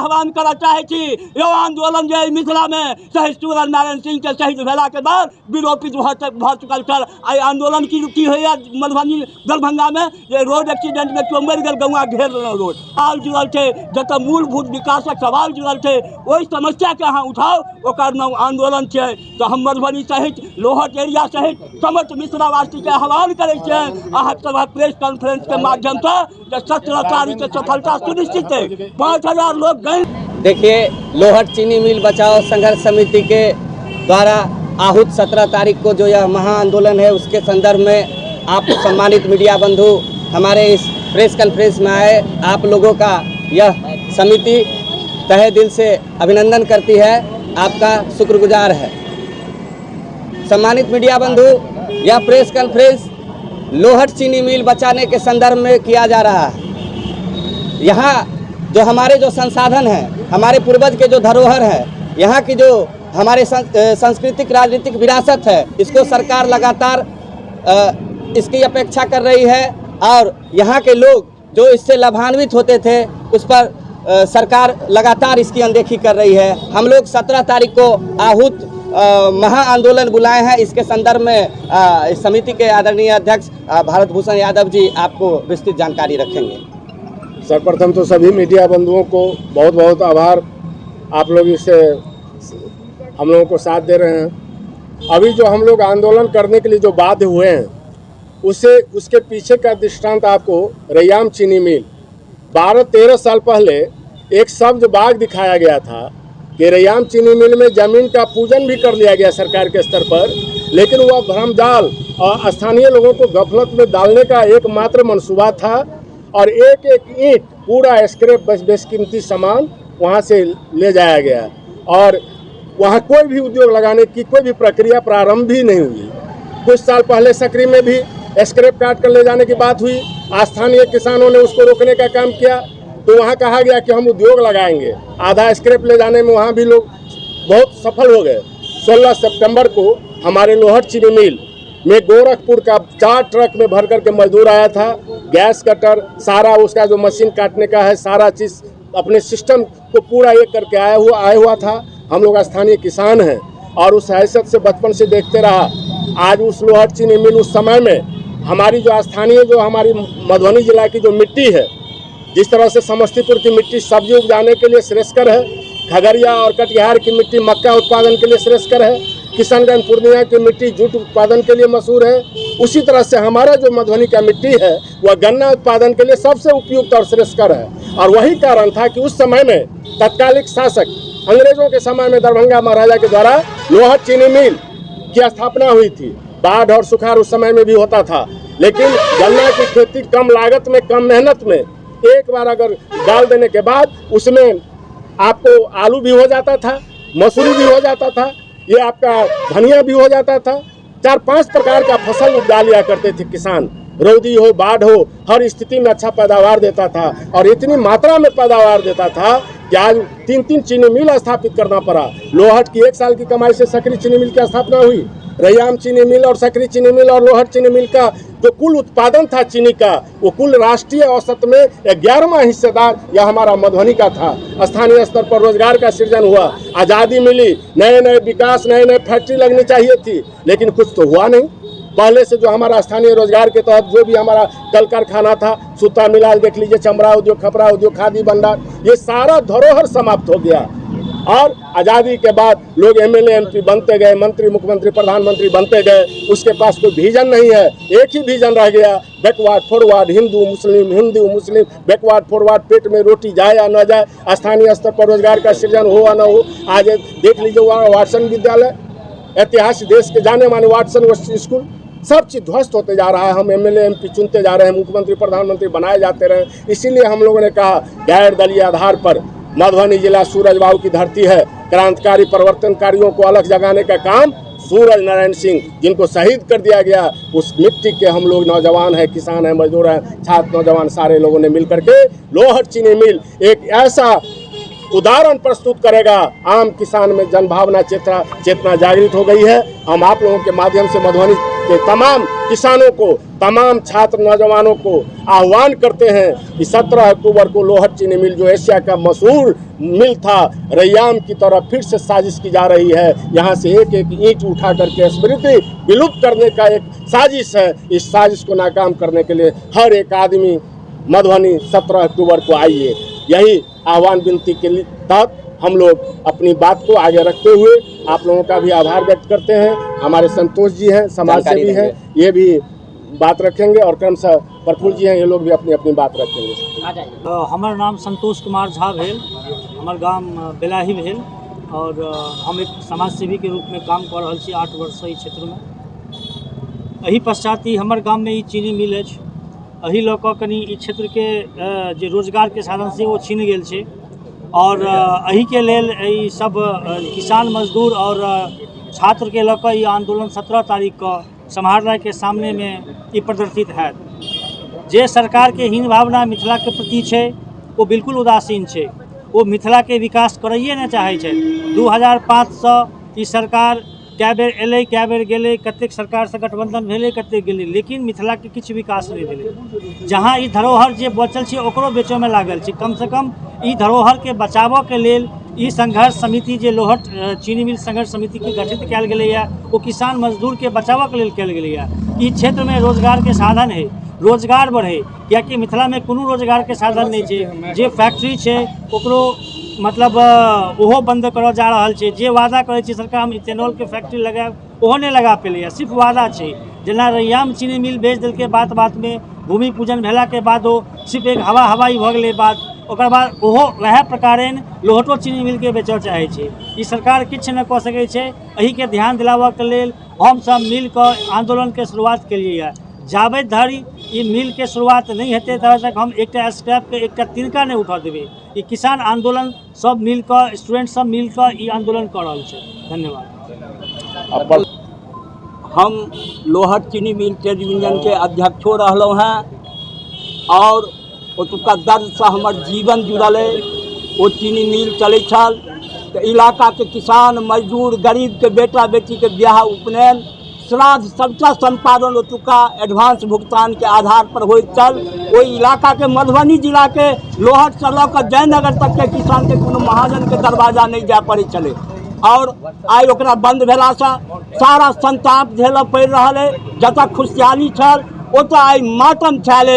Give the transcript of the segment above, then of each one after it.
आह्वान करना चाहे छी यो आंदोलन जे मिथिला में शहीद सूरज नारायण सिंह के शहीद भेला के बाद विलोपित भ चुकल छल। आई आंदोलन की होइया मधुबनी दरभंगा में जे रोड एक्सीडेंट में केओ मरि गेल, गौआ घेर लेलहुँ रोड। सवाल जुड़ल छै, जतऽ मूलभूत विकासक सवाल जुड़ल छै, ओहि समस्या के अहाँ उठाउ, ओकर नाम आंदोलन छै। तो हम मधुबनी सहित लोहट एरिया सहित समस्त मिथिलावासी के आह्वान करै छियनि अहाँ सब प्रेस कॉन्फ्रेंस के माध्यम से 17 तारीख के सफलता सुनिश्चित है। 5000 लोग गए। देखिए, लोहट चीनी मिल बचाओ संघर्ष समिति के द्वारा आहूत 17 तारीख को जो यह महाआंदोलन है, उसके संदर्भ में आप सम्मानित मीडिया बंधु हमारे इस प्रेस कॉन्फ्रेंस में आए, आप लोगों का यह समिति तहे दिल से अभिनंदन करती है, आपका शुक्रगुजार है। सम्मानित मीडिया बंधु, यह प्रेस कॉन्फ्रेंस लोहट चीनी मिल बचाने के संदर्भ में किया जा रहा है। यहाँ जो हमारे जो संसाधन हैं, हमारे पूर्वज के जो धरोहर है, यहाँ की जो हमारे सांस्कृतिक राजनीतिक विरासत है, इसको सरकार लगातार इसकी अपेक्षा कर रही है और यहाँ के लोग जो इससे लाभान्वित होते थे उस पर सरकार लगातार इसकी अनदेखी कर रही है। हम लोग 17 तारीख को आहूत महाआंदोलन बुलाए हैं। इसके संदर्भ में इस समिति के आदरणीय अध्यक्ष भारत भूषण यादव जी आपको विस्तृत जानकारी रखेंगे। सर्वप्रथम तो सभी मीडिया बंधुओं को बहुत बहुत आभार, आप लोग इससे हम लोगों को साथ दे रहे हैं। अभी जो हम लोग आंदोलन करने के लिए जो बाध्य हुए हैं, उसके पीछे का दृष्टांत आपको रैयाम चीनी मिल 12-13 साल पहले एक सब्ज बाग दिखाया गया था कि रैयाम चीनी मिल में ज़मीन का पूजन भी कर लिया गया सरकार के स्तर पर, लेकिन वह भ्रमजाल और स्थानीय लोगों को गफलत में डालने का एकमात्र मंसूबा था और एक एक ईंट पूरा स्क्रैप बेशकीमती सामान वहां से ले जाया गया और वहां कोई भी उद्योग लगाने की कोई भी प्रक्रिया प्रारंभ भी नहीं हुई। कुछ साल पहले सकरी में भी स्क्रैप काट कर ले जाने की बात हुई, स्थानीय किसानों ने उसको रोकने का काम किया, तो वहाँ कहा गया कि हम उद्योग लगाएंगे। आधा स्क्रैप ले जाने में वहाँ भी लोग बहुत सफल हो गए। 16 सितंबर को हमारे लोहट चीनी मिल में गोरखपुर का 4 ट्रक में भर करके मजदूर आया था, गैस कटर सारा उसका जो मशीन काटने का है सारा चीज़ अपने सिस्टम को पूरा एक करके आया हुआ था। हम लोग स्थानीय किसान हैं और उस हैसियत से बचपन से देखते रहा। आज उस लोहट चीनी मिल उस समय में हमारी जो स्थानीय जो हमारी मधुबनी जिला की जो मिट्टी है, जिस तरह से समस्तीपुर की मिट्टी सब्जी उपजाने के लिए श्रेष्ठकर है, खगड़िया और कटिहार की मिट्टी मक्का उत्पादन के लिए श्रेष्ठकर है, किशनगंज पूर्णिया की मिट्टी जूट उत्पादन के लिए मशहूर है, उसी तरह से हमारा जो मधुबनी का मिट्टी है वह गन्ना उत्पादन के लिए सबसे उपयुक्त और श्रेष्ठकर है। और वही कारण था कि उस समय में तत्कालिक शासक अंग्रेजों के समय में दरभंगा महाराजा के द्वारा लोहट चीनी मिल की स्थापना हुई थी। बाढ़ और सुखाड़ उस समय में भी होता था, लेकिन गन्ना की खेती कम लागत में कम मेहनत में एक बार अगर डाल देने के बाद उसमें आपको आलू भी हो जाता था, मसूरी भी हो जाता था, ये आपका धनिया भी हो जाता था। 4-5 प्रकार का फसल उपजा लिया करते थे किसान। रौदी हो बाढ़ हो हर स्थिति में अच्छा पैदावार देता था और इतनी मात्रा में पैदावार देता था कि आज 3-3 चीनी मिल स्थापित करना पड़ा। लोहट की 1 साल की कमाई से सकरी चीनी मिल की स्थापना हुई। रैयाम चीनी मिल और सकरी चीनी मिल और लोहट चीनी मिल का जो कुल उत्पादन था चीनी का, वो कुल राष्ट्रीय औसत में 11वां हिस्सेदार यह हमारा मधुबनी का था। स्थानीय स्तर पर रोजगार का सृजन हुआ, आज़ादी मिली, नए नए विकास, नए नए फैक्ट्री लगनी चाहिए थी, लेकिन कुछ तो हुआ नहीं। पहले से जो हमारा स्थानीय रोजगार के तहत जो भी हमारा कल कारखाना था, सूता मिलाल देख लीजिए, चमड़ा उद्योग, कपड़ा उद्योग, खादी भंडार, ये सारा धरोहर समाप्त हो गया। और आज़ादी के बाद लोग एमएलए एमपी बनते गए, मंत्री मुख्यमंत्री प्रधानमंत्री बनते गए, उसके पास कोई विजन नहीं है। एक ही विजन रह गया, बैकवर्ड फॉरवर्ड, हिंदू मुस्लिम, बैकवर्ड फॉरवर्ड, पेट में रोटी जाए या न जाए, स्थानीय स्तर पर रोजगार का सृजन हो या न हो। आज देख लीजिए वाटसन विद्यालय, ऐतिहासिक देश के जाने माने वाटसन स्कूल, सब चीज़ ध्वस्त होते जा रहा है। हम एमएलए एमपी चुनते जा रहे हैं, मुख्यमंत्री प्रधानमंत्री बनाए जाते रहे। इसीलिए हम लोगों ने कहा गैर दलीय आधार पर मधुबनी जिला सूरज बाबू की धरती है। क्रांतिकारी परिवर्तनकारियों को अलग जगाने का काम सूरज नारायण सिंह, जिनको शहीद कर दिया गया, उस मिट्टी के हम लोग नौजवान हैं, किसान हैं, मजदूर हैं, छात्र नौजवान सारे लोगों ने मिल करके लोहट चीनी मिल एक ऐसा उदाहरण प्रस्तुत करेगा। आम किसान में जनभावना चेतना जागृत हो गई है। हम आप लोगों के माध्यम से मधुबनी के तमाम किसानों को, तमाम छात्र नौजवानों को आह्वान करते हैं कि 17 अक्टूबर को लोहट चीनी मिल, जो एशिया का मशहूर मिल था, रैयाम की तरफ फिर से साजिश की जा रही है। यहाँ से एक एक ईंट उठा करके स्मृति विलुप्त करने का एक साजिश है। इस साजिश को नाकाम करने के लिए हर एक आदमी मधुबनी 17 अक्टूबर को आइए। यही आह्वान विनती के तहत हम लोग अपनी बात को आगे रखते हुए आप लोगों का भी आभार व्यक्त करते हैं। हमारे संतोष जी हैं, समाज सेवी हैं, ये भी बात रखेंगे और क्रमशः प्रफुल्ल जी हैं, ये लोग भी अपनी अपनी बात रखेंगे। हमार नाम संतोष कुमार झा भेल, हमार गांव बेलाही भेल और हम एक समाज सेवी के रूप में काम कर रहा छी 8 वर्ष से क्षेत्र में। एही पश्चात ही हमार गांव में ई चीनी मिल अछि, एही लऽ कऽ कनी ई क्षेत्र के जे रोजगार के साधन से वो छीन गेल छै और एही के लेल ई सब किसान मजदूर और छात्र के लऽ कऽ ई आंदोलन 17 तारीख को समाहरणालय के सामने में ई प्रदर्शित है। जे सरकार के हीन भावना मिथिला के प्रति छै वो बिल्कुल उदासीन छै, वो मिथिला के विकास करैए नहीं चाहे छै। 2005 से ई सरकार कै बेर एलै कै बेर गेलै, कतेक सरकार से गठबंधन भेलै कतेक गेलै, लेकिन मिथिला के किछु विकास नहीं भेलै। जहाँ ई धरोहर जे बचल छै ओकरो बेचो में लागल छै। कम से कम ई धरोहर के बचाबो के लेल ई संघर्ष समिति जे लोहट चीनी मिल संघर्ष समिति के गठित कयल गेलैया, वो किसान मजदूर के बचाबो के लेल कयल गेलैया। ई क्षेत्र में रोजगार के साधन है, रोजगार बढ़े, कियाकि मिथिला में कोनो रोजगार के साधन नहीं छै। जे फैक्ट्री छै ओकरो मतलब ओहो बंद करल जा रहल छै। जे वादा करे छै सरकार हम इथेनॉल के फैक्ट्री लगाएब, ओहो नहीं लगा पेलैया, सिर्फ वादा छै। जेना रैयाम चीनी मिल बेच देलकै, बात बात में भूमि पूजन भेला के बाद सिर्फ एक हवाई भऽ गेलै बात, ओकर बाद ओहो वएह प्रकारेण लोहटो चीनी मिल के बेचऽ चाहै छै। ई सरकार किछु नहि कऽ सकै छै। एही के ध्यान दिलाबऽ के लेल हम सब मिल कऽ आंदोलन के शुरुआत केलियै। जाबे धरि ई मिल के शुरुआत नहीं हेतै तब तक हम एकटा स्क्रैप के एकटा तिनका नहीं उठा देबै। ई किसान आंदोलन सब मिल कऽ, स्टूडेंट सब मिल कऽ ई आंदोलन कर रहल छै। धन्यवाद। हम लोहट चीनी मिल ट्रेड यूनियन के अध्यक्षो रहलहुँ हैं और ओतुका दर्द से हमर जीवन जुड़ल है। वो चीनी मिल चलै छल तो इलाका के किसान मजदूर गरीब के बेटा बेटी के ब्याह उपनयन श्राद्ध सबटा संपादन ओतुका एडवांस भुगतान के आधार पर होइत छल। ओहि इलाका के मधुबनी जिला के लोहट से लऽ कऽ जयनगर तक के किसान के कोनो महाजन के दरवाजा नहीं जाय पड़ै छलै और आई ओकरा बंद भेला से सारा संताप झेलऽ पड़ि रहल है। जतऽ खुशहाली छल ओतऽ आई मातम छल।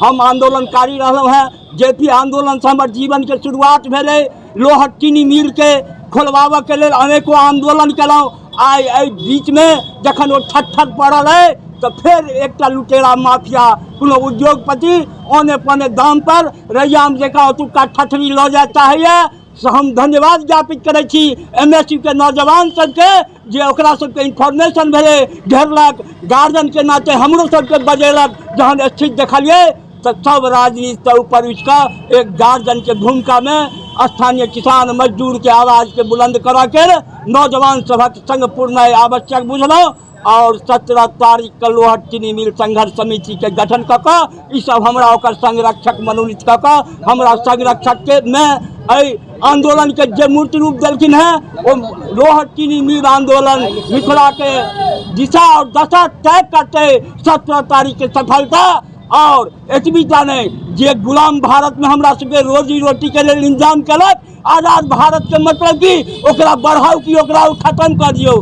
हम आंदोलनकारी रहलहुँ हैं, जेपी आंदोलन से हमर जीवन के शुरुआत भेलै। लोहट चीनी मिल के खोलबाबऽ के लेल अनेको आंदोलन केलहुँ। आई एहि बीच में जखन वो ठट्ठर पड़ल है तो फिर एकटा लुटेरा माफिया कोनो उद्योगपति औने पौने दाम पर रैयाम जकाँ ओतुका ठठरी लऽ जाय चाहैया। से हम धन्यवाद ज्ञापित करै छी MSU के नौजवान सबके जे ओकरा सबके इन्फॉर्मेशन भेलै, घेरलक, गार्जियन के नाते हमरो सबके बजेलक। जहन स्थिति देखलिए तो सब राजनीति से ऊपर उठ कर एक गार्जियन के भूमिका में स्थानीय किसान मजदूर के आवाज़ के बुलंद करा के नौजवान सभक संग पूर्ण आवश्यक बुझलहुँ और 17 तारीख के लोहट चीनी मिल संघर्ष समिति के गठन कऽ कऽ ई सब हमरा ओकर संरक्षक मनोनीत कऽ कऽ हमरा संरक्षक के में आंदोलन के जे मूर्ति रूप देलखिन है वो लोहट चीनी मिल आंदोलन मिथिला के दिशा और दशा तय करते 17 तारीख के सफलता। और एतबीटा नहीं, जे गुलाम भारत में हमरा सबके रोजी रोटी के लिए इंतजाम कलक, आजाद भारत के मतलब कि ओकरा बढ़ाऊ कि ओकरा खत्म कर दियौ।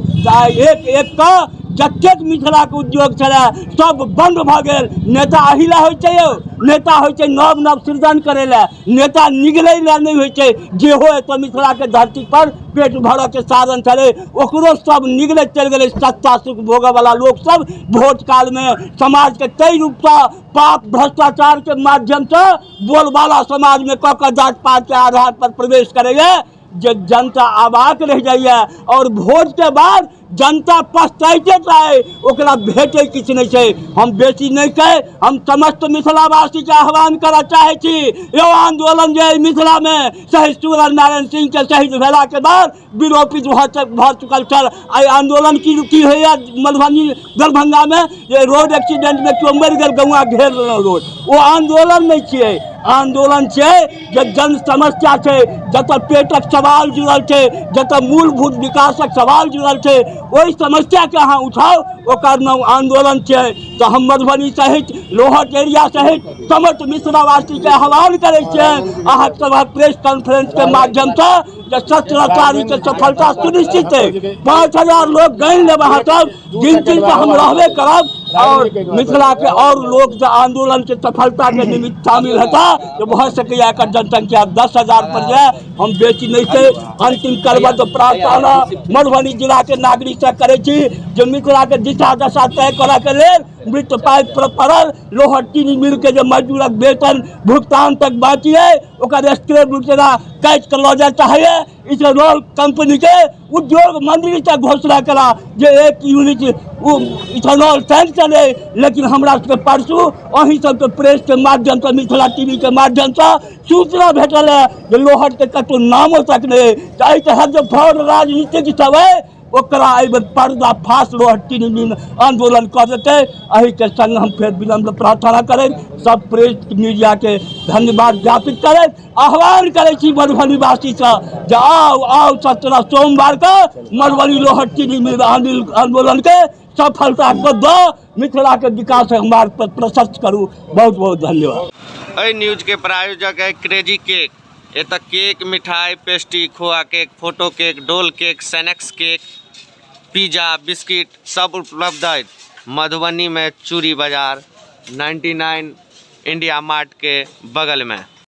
एक एक का जतेक मिथिला के उद्योग छलै सब बंद भऽ गेल। नेता अहिला होइ छै यौ, नेता होइ छै नव नव सृजन करे ला, नेता निगलै ला नहीं होइ छै। जे हो तो मिथिला के धरती पर पेट भरऽ के साधन छलै ओकरो सब निगलैत चलि गेलै। सत्ता सुख भोगऽ वाला लोग सब वोट काल में समाज के कई रूप से पाप भ्रष्टाचार के माध्यम से बोलबाला समाज में कऽ जात पात के आधार पर प्रवेश करेगा। जे जनता अबाक रह जाइए और वोट के बाद जनता पछताइते चाहे ओकरा भेटे किछु नहीं छै। हम बेसी नहीं कहे, हम समस्त मिथिलावासी के आह्वान करऽ चाहे छी यो आंदोलन जे मिथिला में शहीद सूर्य नारायण सिंह के शहीद भेला के बाद विलोपित भऽ चुकल छल। आई आंदोलन की होइया मधुबनी दरभंगा में जे रोड एक्सीडेंट में केओ मरि गेल, गौआ घेर लेलहुँ रोड, वो आंदोलन नहीं छियै। आंदोलन से जे जन समस्या है, जतऽ पेटक सवाल जुड़ल है, जतऽ मूलभूत विकासक सवाल जुड़ल है, वही समस्या के अहाँ उठाओ, ओकर नाम आंदोलन है। तो हम मधुबनी सहित लोहट एरिया सहित समस्त मिश्रावासी के आह्वान करे अहाँ सब प्रेस कॉन्फ्रेंस के माध्यम से 17 तारीख के सफलता सुनिश्चित है। 5000 लोग गण ले सब जिन हम रहबे करब और मिथिला के और लोग जो आंदोलन के सफलता के निमित्त शामिल होता तो बहुत सके जनसंख्या 10,000 पर जाए। हम बेची नहीं से अंतिम करब तो प्रार्थना मधुबनी जिला के नागरिक से करे जो मिथिला के दिशा दशा तय करे के लेल मृत पाई पड़ल लोहट चीनी मिल के जो मजदूरक वेतन भुगतान तक बाकी है ओकर स्क्रैप रूपना काट के लो जाए चाहिए। इथेनॉल कंपनी के उद्योग मंत्री तक घोषणा करा जो 1 यूनिट इथेनॉल सैंक्शन है, लेकिन हमरा सबके परसू अहीं सबके प्रेस के माध्यम से मिथिला टीवी के माध्यम से सूचना भेटल है जो लोहट के कतौ नामो तक नहीं है। तरह जो फ्रॉड राजनीतिक सब है ओकरा पर्दा फाश लोहट चीनी मिल आंदोलन कर देते। अही के संग हम फिर विनम्र प्रार्थना करें सब प्रेस मीडिया के धन्यवाद ज्ञापित करें, आह्वान करें मधुबनी वासी से जो आओ 17 सोमवार का मधुबनी लोहट चीनी मिल आंदोलन के सफलता को दो, मिथिला के विकास मार्ग पर प्रशस्त करूँ। बहुत बहुत धन्यवाद। अई न्यूज के प्रायोजक है क्रेजी केक। ये तक केक, मिठाई, पेस्ट्री, खोआ केक, फोटो केक, डोल cake, snacks cake, pizza, biscuit सब उपलब्ध है मधुबनी में चूड़ी बाजार 99 इंडिया मार्ट के बगल में।